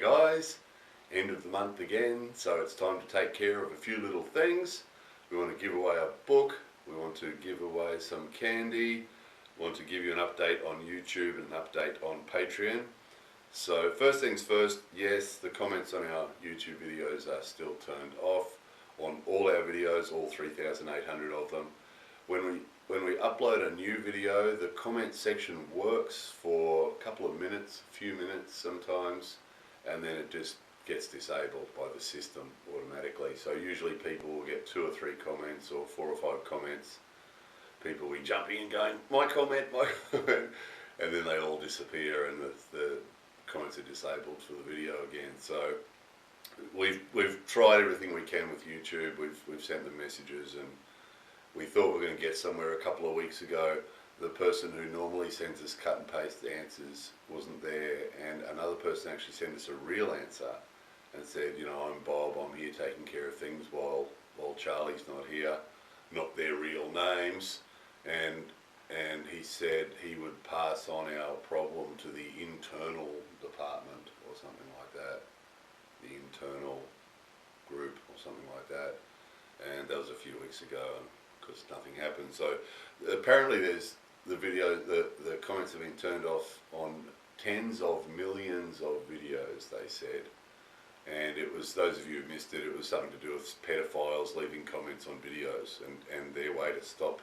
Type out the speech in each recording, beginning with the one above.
Hey guys, end of the month again, so it's time to take care of a few little things. We want to give away a book, we want to give away some candy, we want to give you an update on YouTube and an update on Patreon. So first things first, yes, the comments on our YouTube videos are still turned off on all our videos, all 3,800 of them. When we upload a new video, the comment section works for a couple of minutes, a few minutes sometimes, and then it just gets disabled by the system automatically. So usually people will get 2 or 3 comments or 4 or 5 comments. People will be jumping and going, my comment, and then they all disappear and the comments are disabled for the video again. So we've tried everything we can with YouTube. We've sent them messages, and we thought we were going to get somewhere a couple of weeks ago. The person who normally sends us cut and paste answers wasn't there, and another person actually sent us a real answer and said, you know, I'm Bob, I'm here taking care of things while Charlie's not here, not their real names, and he said he would pass on our problem to the internal department or something like that, the internal group or something like that, and that was a few weeks ago, because nothing happened. So apparently there's the comments have been turned off on tens of millions of videos, they said. And it was, those of you who missed it, it was something to do with pedophiles leaving comments on videos, and their way to stop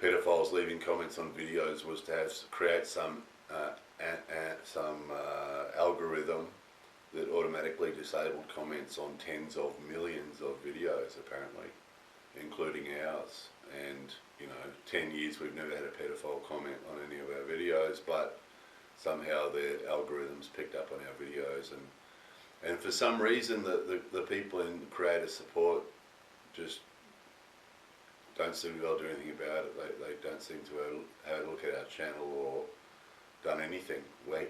pedophiles leaving comments on videos was to create some algorithm that automatically disabled comments on tens of millions of videos, apparently, including ours. And you know, 10 years we've never had a pedophile comment on any of our videos, but somehow the algorithms picked up on our videos, and for some reason the people in creator support just don't seem to be able to do anything about it. They don't seem to have a look at our channel or done anything.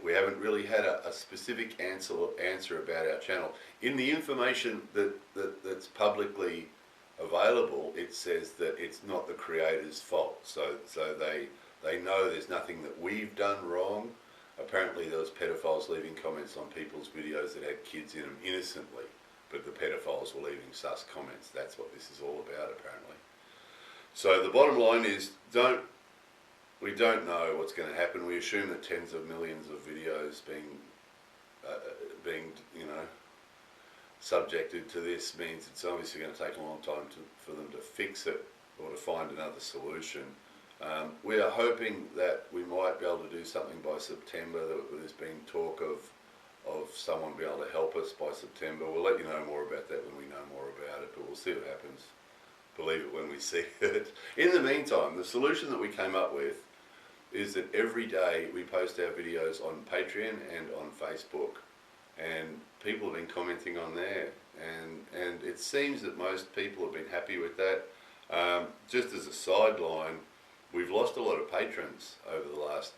We haven't really had a specific answer about our channel. In the information that's publicly available, it says that it's not the creator's fault. So they know there's nothing that we've done wrong. Apparently there was pedophiles leaving comments on people's videos that had kids in them innocently, but the pedophiles were leaving sus comments. That's what this is all about, apparently. So the bottom line is, we don't know what's going to happen. We assume that tens of millions of videos being you know, subjected to this means it's obviously going to take a long time for them to fix it or to find another solution. We are hoping that we might be able to do something by September. There's been talk of someone being able to help us by September. We'll let you know more about that when we know more about it, but we'll see what happens. Believe it when we see it. In the meantime, the solution that we came up with is that every day we post our videos on Patreon and on Facebook, and people have been commenting on there, and it seems that most people have been happy with that. Just as a sideline, we've lost a lot of patrons over the last,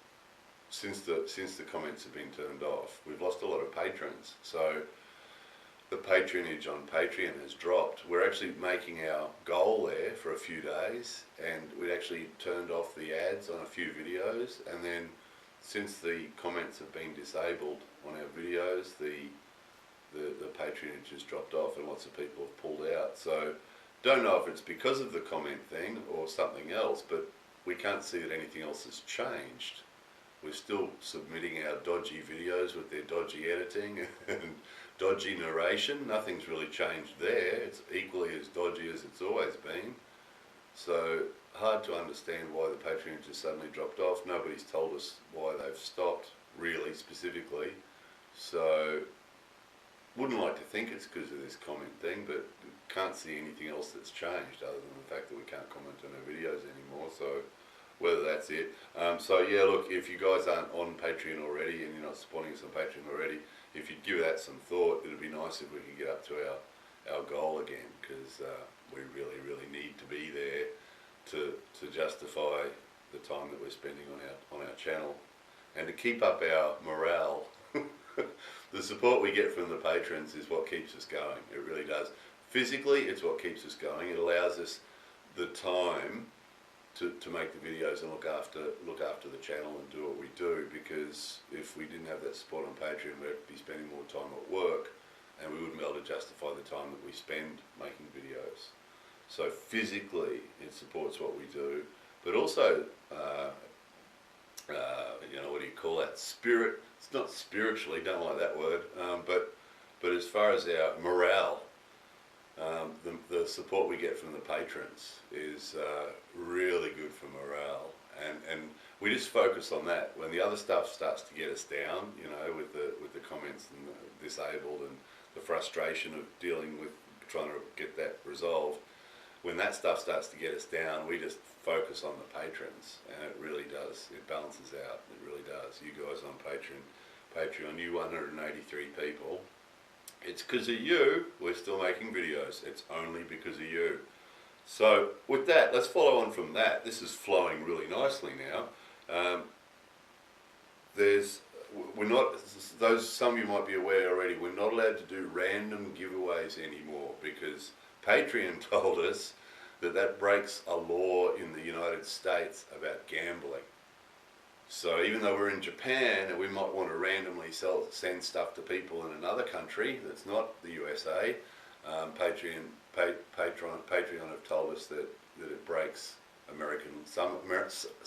since the comments have been turned off. We've lost a lot of patrons, so the patronage on Patreon has dropped. We're actually making our goal there for a few days, and we actually turned off the ads on a few videos, and then since the comments have been disabled on our videos, the patronage has dropped off and lots of people have pulled out. So don't know if it's because of the comment thing or something else, but we can't see that anything else has changed. We're still submitting our dodgy videos with their dodgy editing and dodgy narration. Nothing's really changed there. It's equally as dodgy as it's always been. So hard to understand why the patronage has suddenly dropped off. Nobody's told us why they've stopped, really, specifically. So wouldn't like to think it's because of this comment thing, but can't see anything else that's changed other than the fact that we can't comment on our videos anymore. So whether that's it. So yeah, look, if you guys aren't on Patreon already and you're not supporting us on Patreon already, if you'd give that some thought, it'd be nice if we could get up to our goal again, because we really need to be there to justify the time that we're spending on our channel and to keep up our morale. The support we get from the patrons is what keeps us going. It really does. Physically, it's what keeps us going. It allows us the time to make the videos and look after the channel and do what we do, because if we didn't have that support on Patreon, we'd be spending more time at work and we wouldn't be able to justify the time that we spend making videos. So physically it supports what we do, but also you know, what do you call that, spirit, it's not spiritually, don't like that word, but as far as our morale, the support we get from the patrons is really good for morale, and we just focus on that. When the other stuff starts to get us down, you know, with the comments and the disabled and the frustration of dealing with trying to get that resolved, when that stuff starts to get us down, we just focus on the patrons, and it really does, it balances out, it really does. You guys on Patreon, you 183 people, it's because of you we're still making videos. It's only because of you. So with that, let's follow on from that. This is flowing really nicely now. We're not, those, some of you might be aware already, we're not allowed to do random giveaways anymore, because Patreon told us that breaks a law in the United States about gambling. So even though we're in Japan and we might want to randomly send stuff to people in another country that's not the USA, Patreon have told us that it breaks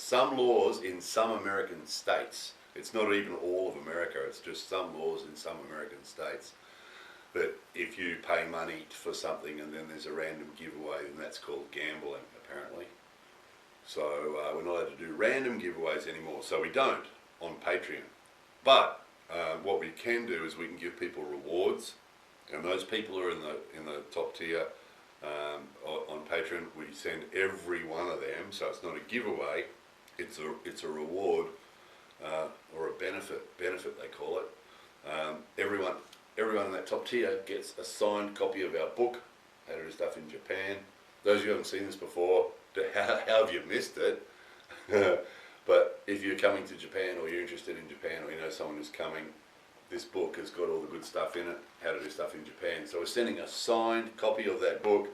some laws in some American states. It's not even all of America, it's just some laws in some American states, that if you pay money for something and then there's a random giveaway, then that's called gambling, apparently. So we're not allowed to do random giveaways anymore, so we don't on Patreon. But what we can do is we can give people rewards, and those people who are in the top tier on Patreon, we send every one of them. So it's not a giveaway; it's a reward or a benefit they call it. Everyone in that top tier gets a signed copy of our book, How to Do Stuff in Japan. Those of you who haven't seen this before, how have you missed it? But if you're coming to Japan, or you're interested in Japan, or you know someone who's coming, this book has got all the good stuff in it, How to Do Stuff in Japan. So we're sending a signed copy of that book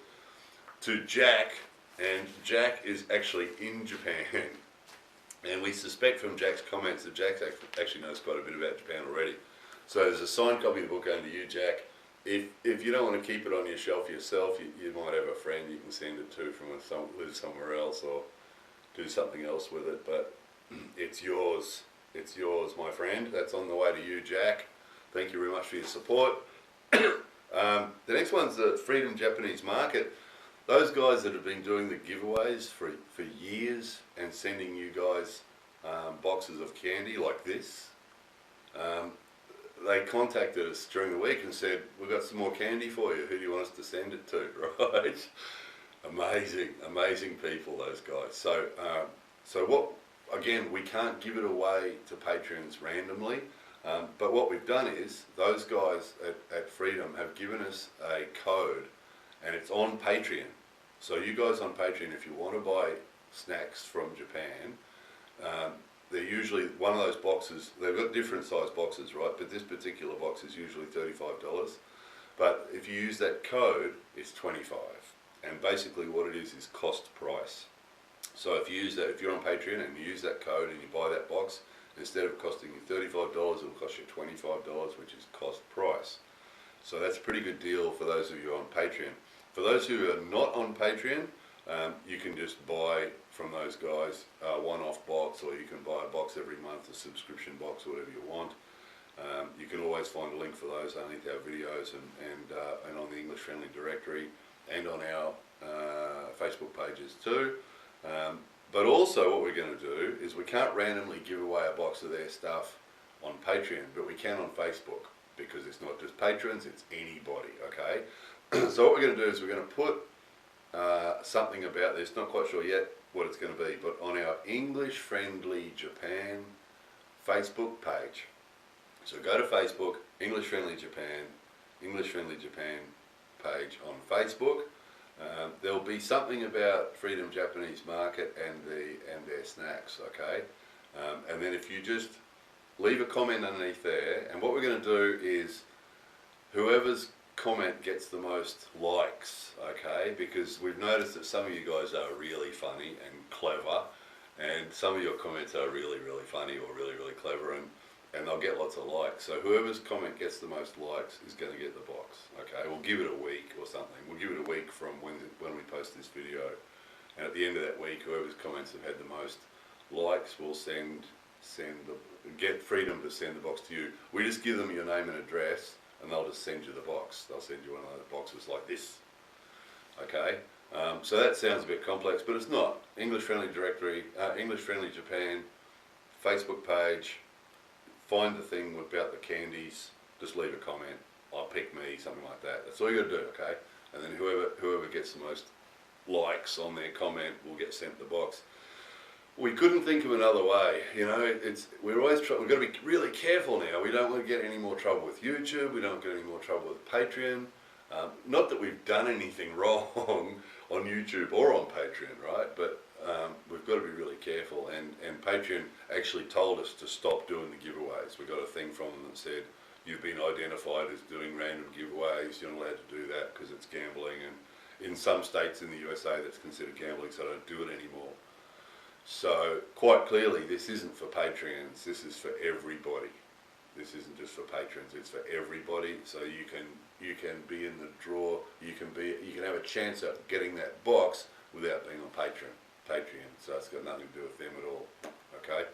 to Jack, and Jack is actually in Japan. And we suspect from Jack's comments that Jack actually knows quite a bit about Japan already. So there's a signed copy of the book going to you, Jack. If you don't want to keep it on your shelf yourself, you might have a friend you can send it to from lives somewhere else, or do something else with it. But it's yours. It's yours, my friend. That's on the way to you, Jack. Thank you very much for your support. The next one's the Freedom Japanese Market. Those guys that have been doing the giveaways for years and sending you guys boxes of candy like this, they contacted us during the week and said, we've got some more candy for you, who do you want us to send it to, right? Amazing people, those guys. So what, again, we can't give it away to patrons randomly, but what we've done is, those guys at Freedom have given us a code, and it's on Patreon. So you guys on Patreon, if you want to buy snacks from Japan, they're usually one of those boxes. They've got different size boxes, right? But this particular box is usually $35. But if you use that code, it's $25. And basically what it is cost price. So if you use that, if you're on Patreon and you use that code and you buy that box, instead of costing you $35, it'll cost you $25, which is cost price. So that's a pretty good deal for those of you on Patreon. For those who are not on Patreon, you can just buy from those guys a one-off box, or you can buy a box every month, a subscription box, whatever you want. You can always find a link for those underneath our videos and on the English Friendly directory and on our Facebook pages too. But also what we're going to do is, we can't randomly give away a box of their stuff on Patreon, but we can on Facebook, because it's not just patrons, it's anybody, okay? So what we're going to do is we're going to put something about this, not quite sure yet what it's going to be, but on our English Friendly Japan Facebook page. So go to Facebook, English Friendly Japan page on Facebook. There'll be something about Freedom Japanese Market and their snacks, okay? And then if you just leave a comment underneath there, and what we're going to do is, whoever's comment gets the most likes, okay? Because we've noticed that some of you guys are really funny and clever, and some of your comments are really, really funny or really, really clever, and they'll get lots of likes. So whoever's comment gets the most likes is going to get the box, okay? We'll give it a week or something. We'll give it a week from when we post this video, and at the end of that week, whoever's comments have had the most likes will get freedom to send the box to you. We just give them your name and address, and they'll just send you the box. They'll send you one of those boxes like this, okay? So that sounds a bit complex, but it's not. English Friendly Directory, English Friendly Japan, Facebook page, find the thing about the candies, just leave a comment, I'll pick me, something like that. That's all you got to do, okay? And then whoever gets the most likes on their comment will get sent the box. We couldn't think of another way, you know. We've got to be really careful now. We don't want to get any more trouble with YouTube. We don't get any more trouble with Patreon. Not that we've done anything wrong on YouTube or on Patreon, right? But we've got to be really careful. And Patreon actually told us to stop doing the giveaways. We got a thing from them that said, you've been identified as doing random giveaways. You're not allowed to do that because it's gambling. And in some states in the USA, that's considered gambling, so I don't do it anymore. So quite clearly, this isn't for Patreons. This is for everybody. This isn't just for patrons. It's for everybody. So you can be in the draw. You can have a chance at getting that box without being on Patreon. So it's got nothing to do with them at all. Okay.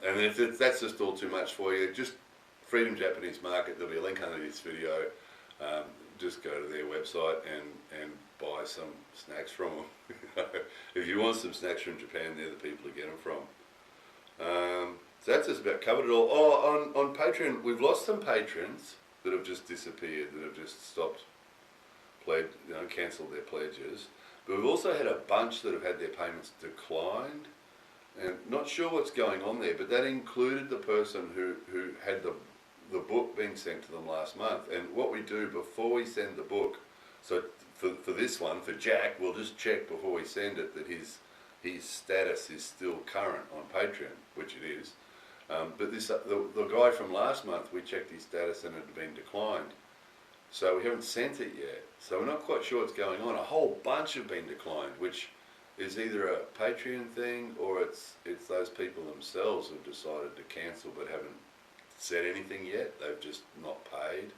And if that's just all too much for you, just Freedom Japanese Market. There'll be a link under this video. Just go to their website and buy some snacks from them. If you want some snacks from Japan, they're the people to get them from. So that's just about covered it all. Oh, on Patreon, we've lost some patrons that have just disappeared, that have just stopped, cancelled their pledges. But we've also had a bunch that have had their payments declined. And not sure what's going on there, but that included the person who had the book being sent to them last month. And what we do before we send the book, so for this one, for Jack, we'll just check before we send it that his status is still current on Patreon, which it is. But the guy from last month, we checked his status and it had been declined. So we haven't sent it yet. So we're not quite sure what's going on. A whole bunch have been declined, which is either a Patreon thing or it's those people themselves who've decided to cancel but haven't said anything yet. They've just not paid.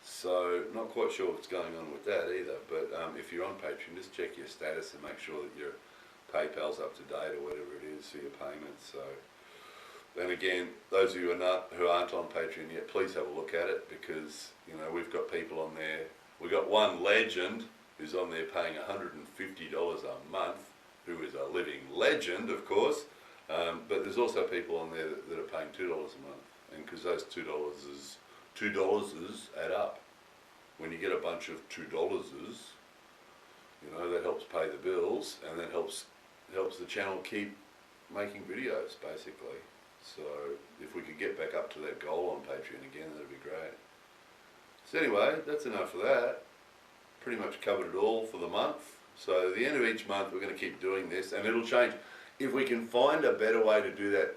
So not quite sure what's going on with that either. But if you're on Patreon, just check your status and make sure that your PayPal's up to date or whatever it is for your payments. So, and again, those of you who aren't on Patreon yet, please have a look at it, because we've got people on there. We've got one legend who's on there paying $150 a month, who is a living legend, of course. But there's also people on there that are paying $2 a month, and because those $2 add up. When you get a bunch of $2s, that helps pay the bills, and that helps the channel keep making videos, basically. So if we could get back up to that goal on Patreon again, that'd be great. So anyway, that's enough of that. Pretty much covered it all for the month. So at the end of each month, we're going to keep doing this, and it'll change. If we can find a better way to do that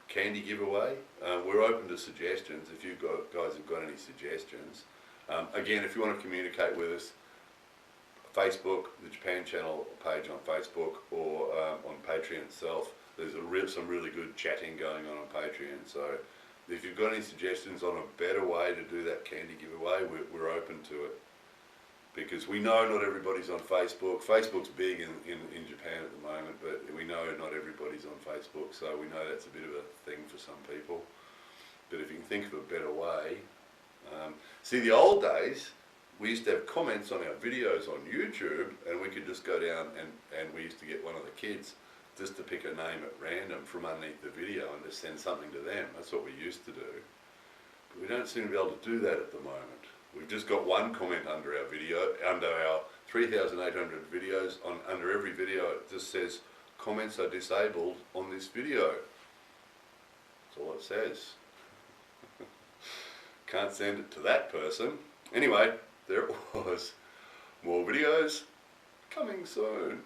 candy giveaway, we're open to suggestions. If you guys have got any suggestions, again, if you want to communicate with us, Facebook, the Japan channel page on Facebook, or on Patreon itself, there's some really good chatting going on Patreon. So if you've got any suggestions on a better way to do that candy giveaway, we're open to it. Because we know not everybody's on Facebook. Facebook's big in Japan at the moment, but we know not everybody's on Facebook, so we know that's a bit of a thing for some people. But if you can think of a better way, see, the old days, we used to have comments on our videos on YouTube, and we could just go down and we used to get one of the kids just to pick a name at random from underneath the video and just send something to them. That's what we used to do. But we don't seem to be able to do that at the moment. We've just got one comment under our video, under our 3,800 videos, under every video it just says, comments are disabled on this video. That's all it says. Can't send it to that person. Anyway, there it was. More videos coming soon.